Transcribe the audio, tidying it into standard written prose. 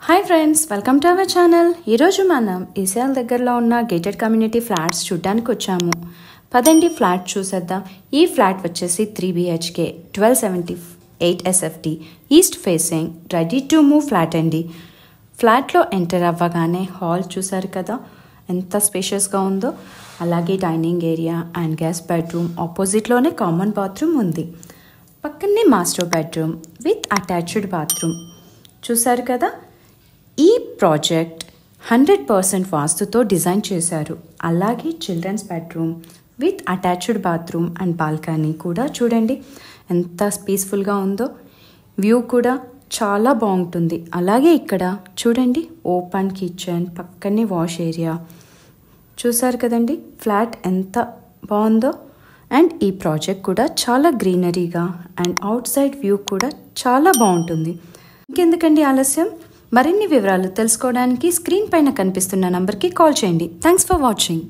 Hi friends, welcome to our channel. ఈరోజు మనం ECL దగ్గరలో ఉన్న గేటెడ్ కమ్యూనిటీ ఫ్లాట్స్ చూడడానికి వచ్చాము. పదండి ఫ్లాట్ చూసేద్దాం. ఈ ఫ్లాట్ వచ్చేసి 3 BHK 1278 SFT east facing ready to move flat అండి. ఫ్లాట్లో ఎంటర్ అవ్వగానే హాల్ చూసారు కదా ఎంత స్పేషియస్గా ఉందో. అలాగే dining area and guest bedroom, ఆపోజిట్లోనే కామన్ బాత్రూమ్ ఉంది. పక్కనే master bedroom with attached bathroom చూసారు కదా. ఈ ప్రాజెక్ట్ 100% వాస్తుతో డిజైన్ చేశారు. అలాగే children's bedroom with attached bathroom and balcony కూడా చూడండి ఎంత పీస్ఫుల్గా ఉందో. వ్యూ కూడా చాలా బాగుంటుంది. అలాగే ఇక్కడ చూడండి ఓపెన్ కిచెన్, పక్కనే వాష్ ఏరియా చూసారు కదండి. ఫ్లాట్ ఎంత బాగుందో. అండ్ ఈ ప్రాజెక్ట్ కూడా చాలా గ్రీనరీగా అండ్ అవుట్ సైడ్ వ్యూ కూడా చాలా బాగుంటుంది. ఇంకెందుకండి ఆలస్యం, మరిన్ని వివరాలు తెలుసుకోవడానికి స్క్రీన్ పైన కనిపిస్తున్న నంబర్కి కాల్ చేయండి. Thanks for watching.